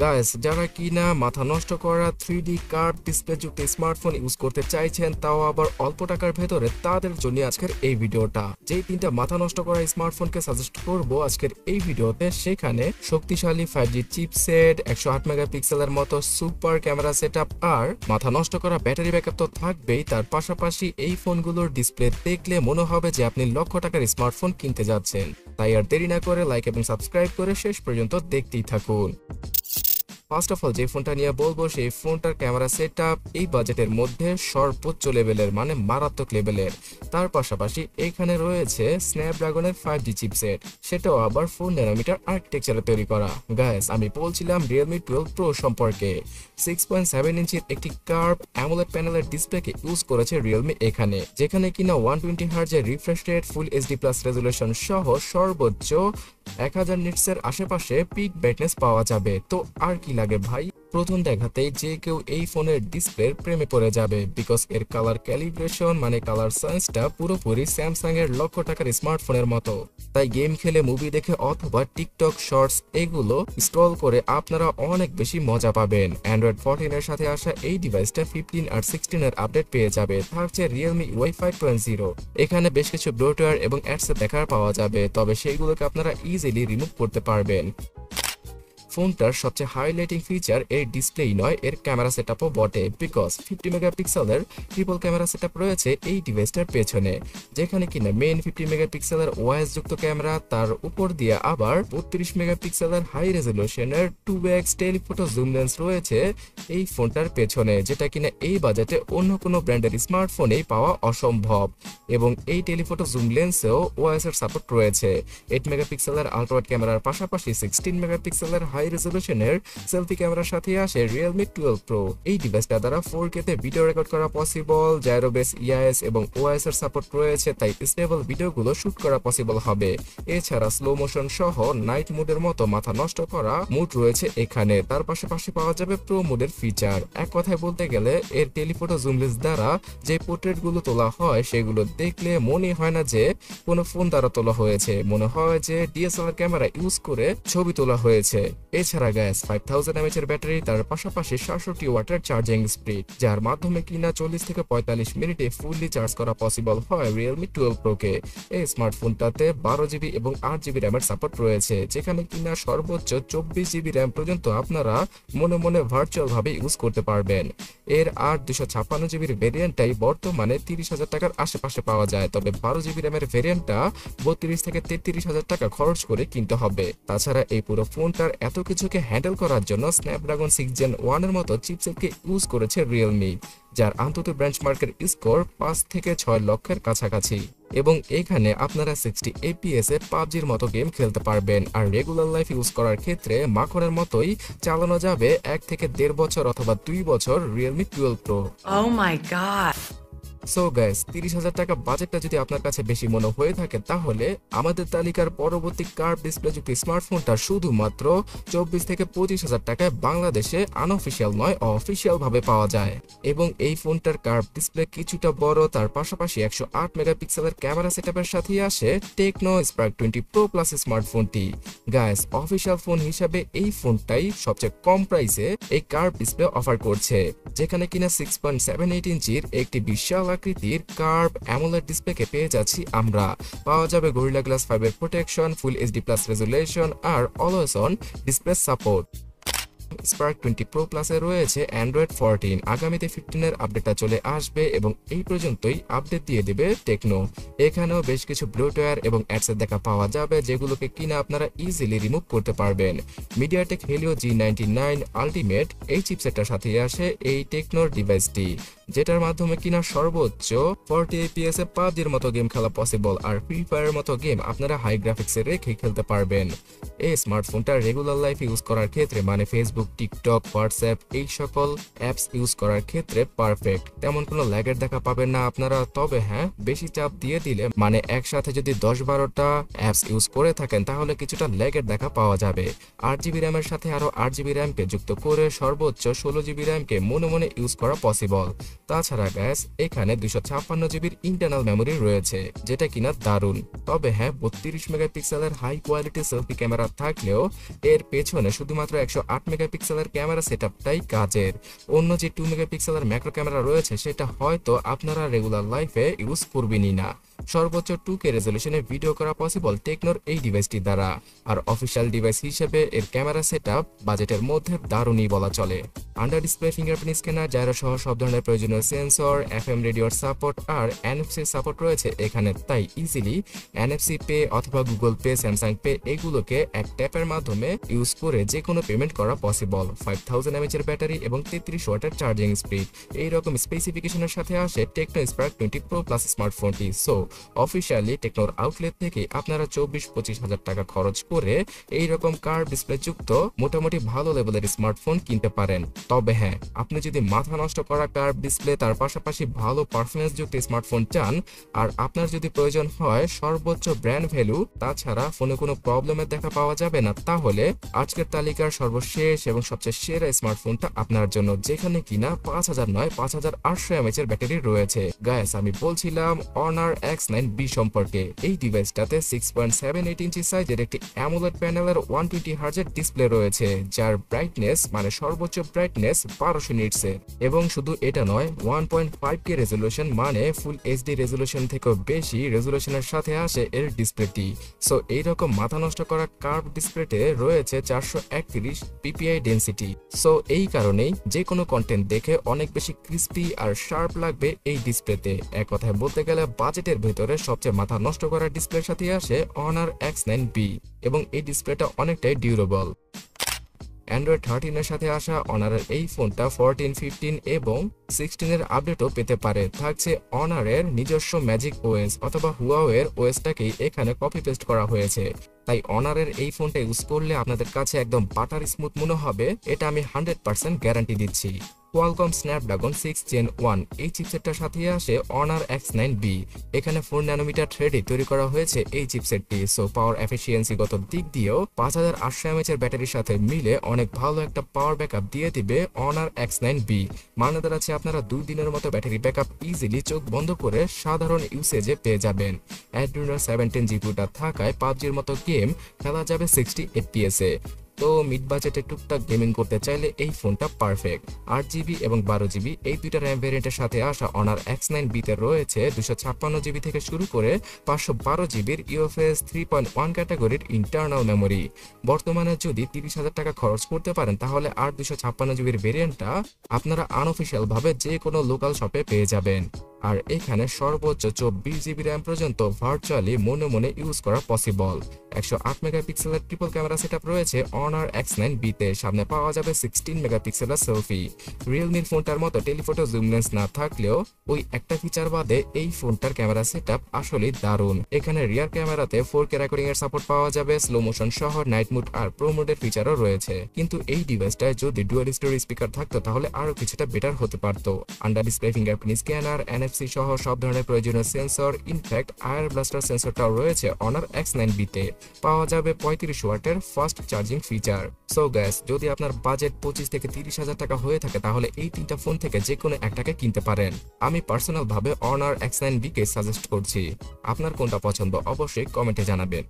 Guys, যারা কিনা মাথা নষ্ট করা 3D কার্ভ ডিসপ্লে যুক্ত স্মার্টফোন ইউজ করতে চাইছেন, তাও আবার অল্প টাকার ভেতরে, তাদের জন্য আজকের এই ভিডিওটা। যেই তিনটা মাথা নষ্ট করা স্মার্টফোনকে সাজেস্ট করব আজকের এই ভিডিওতে, সেখানে শক্তিশালী 5G চিপসেট, 108 মেগাপিক্সেলের মতো সুপার ক্যামেরা সেটআপ আর মাথা নষ্ট করা ব্যাটারি ব্যাকআপ তো থাকবেই। তার পাশাপাশি এই ফোনগুলোর ডিসপ্লে দেখলে মনে হবে যে আপনি লক্ষ টাকার স্মার্টফোন কিনতে যাচ্ছেন। তাই আর দেরি না করে লাইক এবং সাবস্ক্রাইব করে শেষ পর্যন্ত দেখতেই থাকুন। ফার্স্ট অফ অল যে ফোনটা নিয়ে বলবো, সেই ফোনটার ক্যামেরা সেটআপ এই বাজেটের মধ্যে সর্বোচ্চ লেভেলের, মানে মারাত্মক লেভেলের। তার পাশাপাশি এখানে রয়েছে স্ন্যাপড্রাগনের 5G চিপসেট, সেটাও আবার 4 ন্যানোমিটার আর্কিটেকচারে তৈরি করা। গাইস, আমি বলছিলাম Realme 12 Pro সম্পর্কে। 6.7 ইঞ্চির একটি কার্ভ অ্যামোলেড প্যানেলের ডিসপ্লেকে ইউজ করেছে Realme এখানে, যেখানে কিনা 120 হার্জের রিফ্রেশ রেট, ফুল HD প্লাস রেজুলেশন সহ সর্বোচ্চ 1000 নিটসের আশেপাশে পিক ব্রাইটনেস পাওয়া যাবে। তো আর কি লাগে ভাই? প্রথম দেখাতেই যে কেউ এই ফোনের ডিসপ্লের প্রেমে পড়ে যাবে, বিকজ এর কালার ক্যালিব্রেশন মানে কালার সায়েন্সটা পুরোপুরি স্যামসাং এর লক্ষ টাকার স্মার্টফোনের মতো। তাই গেম খেলে, মুভি দেখে অথবা টিকটক শর্টস এগুলো স্ক্রল করে আপনারা অনেক বেশি মজা পাবেন। অ্যান্ড্রয়েড 14 এর সাথে আসা এই ডিভাইসটা 15 আর 16 এর আপডেট পেয়ে যাবে। থাকছে Realme UI 5.0। এখানে বেশ কিছু ব্লোটওয়্যার এবং অ্যাডস দেখার পাওয়া যাবে, তবে সেইগুলোকে আপনারা ইজিলি রিমুভ করতে পারবেন। ফোনটার সবচেয়ে হাইলাইটিং ফিচার এর ডিসপ্লেই নয়, এর ক্যামেরা সেটআপও বটে, বিকজ 50 মেগাপিক্সেলের ট্রিপল ক্যামেরা সেটআপ রয়েছে এই ডিভাইসটার পেছনে, যেখানে কিনা মেইন 50 মেগাপিক্সেলের ওএস যুক্ত ক্যামেরা, তার উপর দিয়ে আবার 32 মেগাপিক্সেলের হাই রেজলিউশনের 2x টেলিফটো জুম লেন্স রয়েছে এই ফোনটার পেছনে, যেটা কিনা এই বাজেটে অন্য কোনো ব্র্যান্ডের স্মার্টফোনেই পাওয়া অসম্ভব। এবং এই টেলিফটো জুম লেন্সেও ওএস এর সাপোর্ট রয়েছে। 8 মেগাপিক্সেলের আলট্রাওয়াইড ক্যামেরার পাশাপাশি 16 মেগাপিক্সেলের হাই রেজলিউশনের সেলফি ক্যামেরার সাথে আসে Realme 12 Pro। এই ডিভাইসটা দ্বারা 4K তে ভিডিও রেকর্ড করা পসিবল, জাইরো বেস ইআইএস এবং ওএস এর সাপোর্ট রয়েছে, তাই স্টেবল ভিডিওগুলো শুট করা পসিবল হবে। এছাড়া স্লো মোশন সহ নাইট মোডের মতো মাথা নষ্ট করা মুড রয়েছে এখানে। তার পাশাপাশি পাওয়া যাবে প্রো মোডের ফিচার। এক কথায় বলতে গেলে এর টেলিফটো জুম লেন্স দ্বারা যে পোর্ট্রেট গুলো তোলা হয়, সেগুলো দেখলে মনে হয় না যে কোনো ফোন দ্বারা তোলা হয়েছে, মনে হয় যে ডিএসএলআর ক্যামেরা ইউজ করে ছবি তোলা হয়েছে। এছাড়া গ্যাস 5000 mAh এর ব্যাটারি, তার পাশাপাশি 67 ওয়াটের চার্জিং স্পিড, যার মাধ্যমে কিনা 40 থেকে 45 মিনিটে ফুললি চার্জ করা পসিবল হয় Realme 12 Pro কে। এই স্মার্টফোনটাতে 12GB এবং 8GB র্যামের সাপোর্ট রয়েছে, যেখানে কিনা সর্বোচ্চ 24GB র্যাম পর্যন্ত আপনারা মনে মনে ভার্চুয়াল ভাবে ইউজ করতে পারবেন। এর 256GB ভেরিয়েন্টটাই বর্তমানে 30,000 টাকার আশেপাশে পাওয়া যায়, তবে 12GB র্যামের ভেরিয়েন্টটা 32 থেকে 33,000 টাকা খরচ করে কিনতে হবে। তাছাড়া এই পুরো ফোনটার এত কিছুকে হ্যান্ডেল করার জন্য স্ন্যাপড্রাগন 6 Gen 1 এর মতো চিপসেটকে ইউজ করেছে Realme, যার আন্তত বেঞ্চমার্কের স্কোর 5 থেকে 6 লক্ষের কাছাকাছি। এবং এখানে আপনারা 60 FPS এ পাবজির মতো গেম খেলতে পারবেন। আর রেগুলার লাইফ ইউজ করার ক্ষেত্রে মাখনের মতোই চালানো যাবে 1 থেকে 1.5 বছর অথবা 2 বছর Realme 12 Pro। Oh my god! So guys, 30,000 টাকা বাজেটটা যদি আপনার কাছে বেশি মনে হয়ে থাকে, তাহলে আমাদের তালিকার পরবর্তী কার্ভ ডিসপ্লে যুক্ত স্মার্টফোনটা শুধুমাত্র 24 থেকে 25,000 টাকায় বাংলাদেশে আনঅফিসিয়াল নয়, অফিসিয়াল ভাবে পাওয়া যায়। এবং এই ফোনটার কার্ভ ডিসপ্লে কিছুটা বড়, তার পাশাপাশি 108 মেগাপিক্সেলের ক্যামেরা সেটআপের সাথে আসে টেকনো স্পার্ক 20 Pro প্লাস স্মার্টফোনটি। গাইস, অফিসিয়াল ফোন হিসাবে এই ফোনটাই সবচেয়ে কম প্রাইসে এই কার্ভ ডিসপ্লে অফার করছে, যেখানে কিনা 6.78 ইঞ্চির একটি বিশাল আকৃতির কার্ভ অ্যামোলেড ডিসপ্লেকে পেয়ে যাচ্ছি আমরা। পাওয়া যাবে গরিলা গ্লাস 5 এর protection, full HD plus resolution আর always on display support. Spark 20 Pro প্লাসে রয়েছে অ্যান্ড্রয়েড 14। আগামীতে 15 এর আপডেটটা চলে আসবে এবং এই পর্যন্তই আপডেট দিয়ে দেবে টেকনো। এখানেও বেশ কিছু ব্লোটওয়্যার এবং অ্যাডসের দেখা পাওয়া যাবে, যেগুলোকে কিনা আপনারা ইজিলি রিমুভ করতে পারবেন। মিডিয়াটেক হেলিও G99 আলটিমেট এই চিপসেটটার সাথে আসে এই টেকনোর ডিভাইসটি, যেটার মাধ্যমে কিনা সর্বোচ্চ 40 FPS এ পাবজির মতো গেম খেলা পসিবল। আর ফ্রি ফায়ারের মতো গেম আপনারা হাই গ্রাফিক্সে রেখে খেলতে পারবেন। এই স্মার্টফোনটা রেগুলার লাইফ ইউজ করার ক্ষেত্রে, মানে ফেসবুক, টিকটক, হোয়াটসঅ্যাপ এই সকল অ্যাপস ইউজ করার ক্ষেত্রে পারফেক্ট। তেমন কোনো ল্যাগের দেখা পাবেন না আপনারা। তবে হ্যাঁ, বেশি চাপ দিয়ে দিলে, মানে একসাথে যদি 10-12টা অ্যাপস ইউজ করে থাকেন, তাহলে কিছুটা ল্যাগের দেখা পাওয়া যাবে। 8GB র্যামের সাথে আরো 8GB র্যামকে যুক্ত করে সর্বোচ্চ 16GB র্যামকে মনে মনে ইউজ করা পসিবল। তাছাড়া গ্যাস এখানে 256 জিবির ইন্টারনাল মেমোরি রয়েছে, যেটা কিনা দারুণ। তবে হ্যাঁ, 32 মেগাপিক্সেলের হাই কোয়ালিটি সেলফি ক্যামেরা থাকলেও এর পেছনে শুধুমাত্র 108 মেগাপিক্সেলের ক্যামেরা সেটআপটাই কাজের। অন্য যে 2 মেগাপিক্সেলের ম্যাক্রো ক্যামেরা রয়েছে সেটা হয়তো আপনারা রেগুলার লাইফে ইউজ করবেনই না। সর্বোচ্চ 2K রেজলিউশনে ভিডিও করা পসিবল টেকনোর এই ডিভাইসটি দ্বারা। আর অফিসিয়াল ডিভাইস হিসেবে এর ক্যামেরা সেটআপ বাজেটের মধ্যে দারুণই বলা চলে। Under display fingerprint scanner, gyro সহ সব ধরনের প্রয়োজনীয় সেন্সর, FM রেডিওর সাপোর্ট আর NFC সাপোর্ট রয়েছে এখানে। তাই ইজিলি NFC পে অথবা গুগল পে, স্যামসাং পে এগুলোকে এক ট্যাপের মাধ্যমে ইউজ করে যে কোনো পেমেন্ট করা পসিবল। 5000 mAh এর ব্যাটারি এবং 33 ওয়াটের চার্জিং স্পিড, এইরকম স্পেসিফিকেশনের সাথে আসে টেকনো স্পার্ক 20 প্রো প্লাস স্মার্টফোনটি। সো অফিসিয়ালি টেকনোর আউটলেট থেকে আপনারা 24-25 হাজার টাকা খরচ করে এইরকম কার্ভ ডিসপ্লে যুক্ত মোটামুটি ভালো লেভেলের স্মার্টফোন কিনতে পারেন। তবে হ্যাঁ, আপনি যদি মাথা নষ্ট করা কার্ভ ডিসপ্লে তার পাশাপাশি ভালো পারফরমেন্স যুক্ত স্মার্টফোন চান, আর আপনার যদি প্রয়োজন হয় সর্বোচ্চ ব্র্যান্ড ভ্যালু, তাছাড়া ফোনে কোনো প্রবলেমের দেখা পাওয়া যাবে না, তাহলে আজকের তালিকার সর্বশেষ এবং সবচেয়ে সেরা স্মার্টফোনটা আপনার জন্য, যেখানে কিনা 5000 নয় 5800 mAh এর ব্যাটারি রয়েছে। গাইস, আমি বলছিলাম Honor X9B সম্পর্কে। এই ডিভাইসটাতে 6.78 ইঞ্চি সাইজের একটি অ্যামোলেড প্যানেলের 120 হার্জের ডিসপ্লে রয়েছে, যার ব্রাইটনেস মানে সর্বোচ্চ ব্রাইটনেস 1200 নিটসের। এবং শুধু এটা নয়, 1.5K রেজলিউশন মানে ফুল এইচডি রেজলিউশন থেকেও বেশি রেজলিউশনের সাথে আসে এর ডিসপ্লেটি। সো এইরকম মাথা নষ্ট করা কার্ভ ডিসপ্লেতে রয়েছে 431 PPI ডেনসিটি। সো এই কারণেই যে কোনো কন্টেন্ট দেখে অনেক বেশি ক্রিস্পি আর শার্প লাগবে এই ডিসপ্লেতে। এক কথায় বলতে গেলে বাজেটের ভেতরে সবচেয়ে মাথা নষ্ট করা ডিসপ্লের সাথে আসে Honor X9B, এবং এই ডিসপ্লেটা অনেকটাই ডিউরেবল। অ্যান্ড্রয়েড 13 এর সাথে আসা অনারের এই ফোনটা 14, 15 এবং 16 এর আপডেটও পেতে পারে। থাকছে অনারের নিজস্ব ম্যাজিক ওএস অথবা হুয়াওয়ের ওএসটাকেই এখানে কপি পেস্ট করা হয়েছে। তাই অনারের এই ফোনটা ইউজ করলে আপনাদের কাছে একদম বাটার স্মুথ মনে হবে, এটা আমি 100% গ্যারান্টি দিচ্ছি। কোয়ালকম স্ন্যাপড্রাগন 6 Gen 1 এই চিপসেটটার সাথে আসে Honor X9B। এখানে 4 ন্যানোমিটার থ্রেডে তৈরি করা হয়েছে এই চিপসেটটি। সো পাওয়ার এফিসিয়েন্সি গত দিক দিয়েও 5800 mAh এর ব্যাটারির সাথে মিলে অনেক ভালো একটা পাওয়ার ব্যাকআপ দিয়ে দিবে Honor X9B। মানে দাঁড়াচ্ছে আপনারা 2 দিনের মতো ব্যাটারি ব্যাকআপ ইজিলি চোখ বন্ধ করে সাধারণ ইউসেজে পেয়ে যাবেন। Adreno 17 জিপিউটা থাকায় পাবজির মতো গেম খেলা যাবে 60 FPS এ। তো মিড বাজেটে টুকটাক গেমিং করতে চাইলে এই ফোনটা পারফেক্ট। 8GB এবং 12GB এই দুইটা র্যাম ভ্যারিয়েন্টের সাথে আসা Honor X9B তে রয়েছে 256GB থেকে শুরু করে 512GBর UFS 3.1 ক্যাটাগরির ইন্টারনাল মেমোরি। বর্তমানে যদি 30,000 টাকা খরচ করতে পারেন তাহলে আর 256GBর ভ্যারিয়েন্টটা আপনারা আনঅফিশিয়াল ভাবে যে কোনো লোকাল শপে পেয়ে যাবেন। আর এখানে সর্বোচ্চ 24GB র্যাম পর্যন্ত ভার্চুয়ালি মনে মনে ইউজ করা পসিবল। 108 মেগাপিক্সেলের ট্রিপল ক্যামেরা সেটআপ রয়েছে Honor X9B তে। সামনে পাওয়া যাবে 16 মেগাপিক্সেলের সেলফি। রিয়েলমির ফোনটার মতো টেলিফটো জুম লেন্স না থাকলেও ওই একটা ফিচার বাদে এই ফোনটার ক্যামেরা সেটআপ আসলেই দারুণ। এখানে রিয়ার ক্যামেরাতে 4K রেকর্ডিং এর সাপোর্ট পাওয়া যাবে, স্লো মোশন সহ নাইট মুড আর প্রো মোডের ফিচারও রয়েছে। কিন্তু এই ডিভাইসটায় যদি ডুয়াল স্টোরি স্পিকার থাকতো তাহলে আরো কিছুটা বেটার হতে পারতো। Under display fingerprint scanner, NFC সহ সব ধরনের প্রয়োজনীয় সেন্সর, ইনফ্যাক্ট আয়ার ব্লাস্টার সেন্সরটাও রয়েছে Honor X9B তে। পাওয়া যাবে 35 ওয়াটের fast charging feature. So gas, যদি আপনার বাজেট 25 থেকে 30,000 টাকা হয়ে থাকে তাহলে এই তিনটা ফোন থেকে যে কোনো একটাকে কিনতে পারেন। আমি পার্সোনাল ভাবে Honor X9B কে সাজেস্ট করছি। আপনার কোনটা পছন্দ অবশ্যই কমেন্টে জানাবেন।